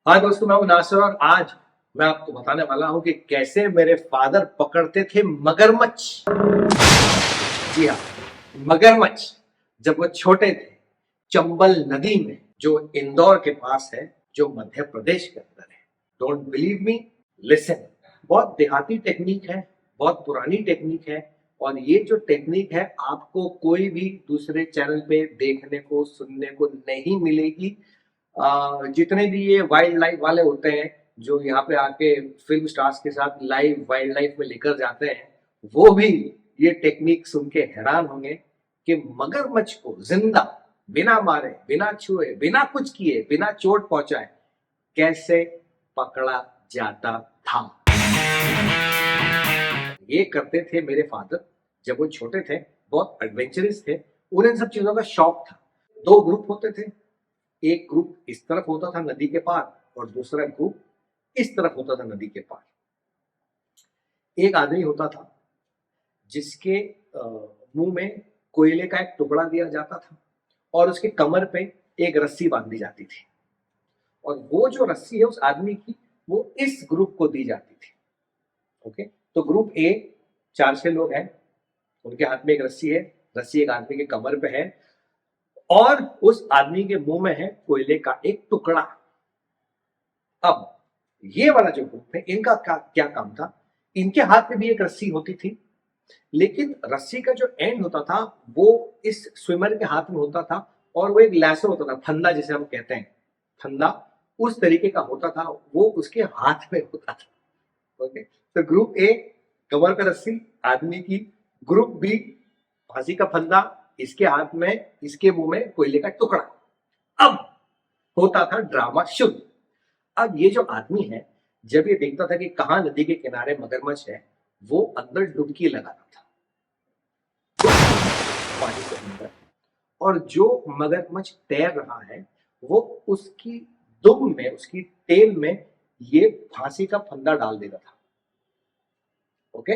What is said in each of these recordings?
हाँ दोस्तों, मैं हूं नासिर और आज मैं आपको बताने वाला हूं कि कैसे मेरे फादर पकड़ते थे मगरमच्छ। जी हाँ, मगरमच्छ जब वो छोटे थे, चंबल नदी में, जो इंदौर के पास है, जो मध्य प्रदेश के अंदर है। Don't believe me, listen. बहुत देहाती टेक्निक है, बहुत पुरानी टेक्निक है, और ये जो टेक्निक है आपको कोई भी दूसरे चैनल पे देखने को सुनने को नहीं मिलेगी। जितने भी ये वाइल्ड लाइफ वाले होते हैं जो यहाँ पे आके फिल्म स्टार्स के साथ लाइव वाइल्ड लाइफ में लेकर जाते हैं, वो भी ये टेक्निक सुन के हैरान होंगे कि मगरमच्छ को जिंदा, बिना मारे, बिना छुए, बिना कुछ किए, बिना चोट पहुंचाए कैसे पकड़ा जाता था। ये करते थे मेरे फादर जब वो छोटे थे, बहुत एडवेंचरस थे, उन्हें सब चीजों का शौक था। दो ग्रुप होते थे, एक ग्रुप इस तरफ होता था नदी के पार और दूसरा ग्रुप इस तरफ होता था नदी के पार। एक आदमी होता था जिसके मुंह में कोयले का एक टुकड़ा दिया जाता था और उसके कमर पे एक रस्सी बांधी जाती थी, और वो जो रस्सी है उस आदमी की, वो इस ग्रुप को दी जाती थी। ओके, तो ग्रुप ए 4-6 लोग हैं, उनके हाथ में एक रस्सी है, रस्सी एक आदमी के कमर पे है और उस आदमी के मुंह में है कोयले का एक टुकड़ा। अब ये वाला जो ग्रुप है, इनका क्या काम था, इनके हाथ में भी एक रस्सी होती थी, लेकिन रस्सी का जो एंड होता था वो इस स्विमर के हाथ में होता था, और वो एक लैसो होता था, फंदा जिसे हम कहते हैं, फंदा उस तरीके का होता था, वो उसके हाथ में होता था। ओके, तो ग्रुप ए कमर पे रस्सी आदमी की, ग्रुप बी फांसी का फंदा, इसके हाथ में, इसके मुंह में कोयले का टुकड़ा। अब होता था ड्रामा शुरू। अब ये जो आदमी है, जब ये देखता था कि कहां नदी के किनारे मगरमच्छ है, वो अंदर डुबकी लगाता था पानी के अंदर, और जो मगरमच्छ तैर रहा है वो उसकी दुम में, उसकी टेल में ये फांसी का फंदा डाल देता था। ओके,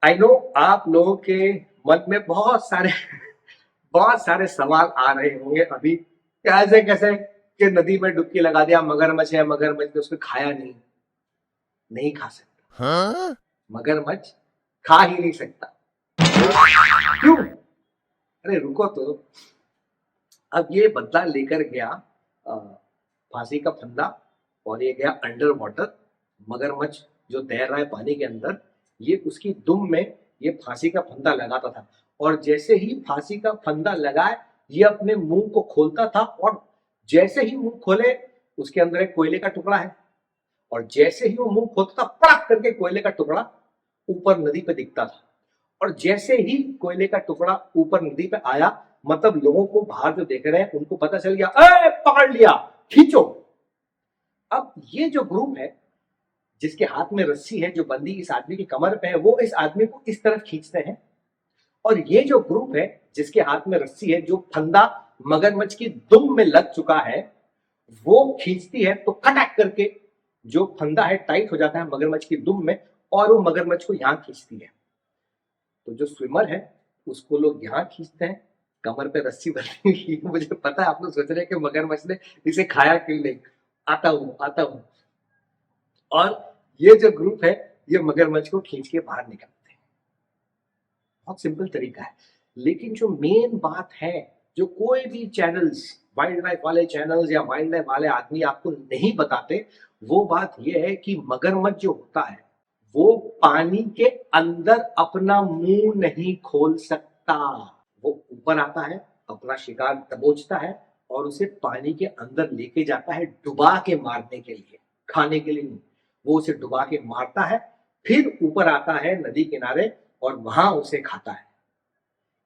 आई नो आप लोगों के मन में बहुत सारे बहुत सारे सवाल आ रहे होंगे अभी, कैसे कैसे कि नदी में डुबकी लगा दिया, मगरमच्छ है, मगरमच्छ ने उसको खाया नहीं। नहीं खा सकता, हाँ? मगरमच्छ खा ही नहीं सकता। क्यों? अरे रुको तो। अब ये बदला लेकर गया फांसी का फंदा, और ये गया अंडर वाटर। मगरमच्छ जो तैर रहा है पानी के अंदर, ये उसकी दुम में ये फांसी का फंदा लगाता था, और जैसे ही फांसी का फंदा लगाए, ये अपने मुंह को खोलता था, और जैसे ही मुंह खोले, उसके अंदर एक कोयले का टुकड़ा है, और जैसे ही वो मुंह खोलता था, पड़क करके कोयले का टुकड़ा ऊपर नदी पे दिखता था। और जैसे ही कोयले का टुकड़ा ऊपर नदी पे आया, मतलब लोगों को बाहर जो देख रहे हैं उनको पता चल गया, ए पकड़ लिया, खींचो। अब ये जो ग्रुप है जिसके हाथ में रस्सी है, जो बंदी इस आदमी की कमर पे है, वो इस आदमी को इस तरफ खींचते हैं, और ये जो ग्रुप है जिसके हाथ में रस्सी है, जो फंदा मगरमच्छ की दुम में लग चुका है, वो खींचती है, तो खटक करके जो फंदा है टाइट हो जाता है मगरमच्छ की दुम में, और वो मगरमच्छ को यहां खींचती है। तो जो स्विमर है उसको लोग यहाँ खींचते हैं, कमर पे रस्सी बंधी हुई है। मुझे पता है आप लोग सोच रहे हैं कि मगरमच्छ ने इसे खाया क्यों नहीं। आता हूँ। और ये जो ग्रुप है, ये मगरमच्छ को खींच के बाहर निकालते हैं। बहुत सिंपल तरीका है, लेकिन जो मेन बात है, जो कोई भी चैनल्स, वाइल्ड लाइफ वाले चैनल्स या वाइल्ड लाइफ वाले आदमी आपको नहीं बताते, वो बात यह है कि मगरमच्छ जो होता है वो पानी के अंदर अपना मुंह नहीं खोल सकता। वो ऊपर आता है, अपना शिकार दबोचता है, और उसे पानी के अंदर लेके जाता है डुबा के मारने के लिए, खाने के लिए नहीं। वो उसे डुबा के मारता है, फिर ऊपर आता है नदी किनारे और वहां उसे खाता है,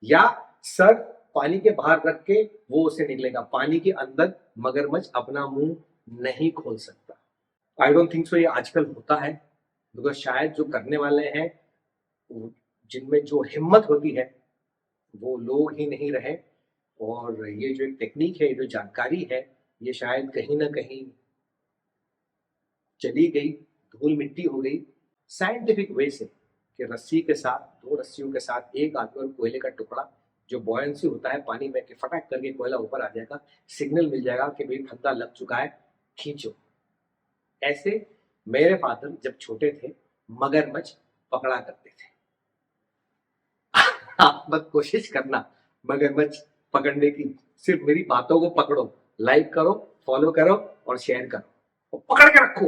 या सर पानी के बाहर रख के वो उसे निकलेगा। पानी के अंदर मगरमच्छ अपना मुंह नहीं खोल सकता। आई डोंट थिंक सो ये आजकल होता है, बिकॉज शायद जो करने वाले हैं, जिनमें जो हिम्मत होती है, वो लोग ही नहीं रहे, और ये जो एक टेक्निक है, ये जो जानकारी है, ये शायद कहीं ना कहीं चली गई, धूल मिट्टी हो गई। साइंटिफिक वे से कि रस्सी के साथ, दो रस्सियों के साथ एक आदमी और कोयले का टुकड़ा, जो बॉयंसी होता है पानी में कि फटाक करके कोयला ऊपर आ जाएगा, सिग्नल मिल जाएगा कि भाई फंदा लग चुका है, खींचो। ऐसे मेरे फादर जब छोटे थे मगरमच्छ पकड़ा करते थे। आप मत कोशिश करना मगरमच्छ पकड़ने की, सिर्फ मेरी बातों को पकड़ो, लाइक करो, फॉलो करो और शेयर करो और पकड़ के रखो।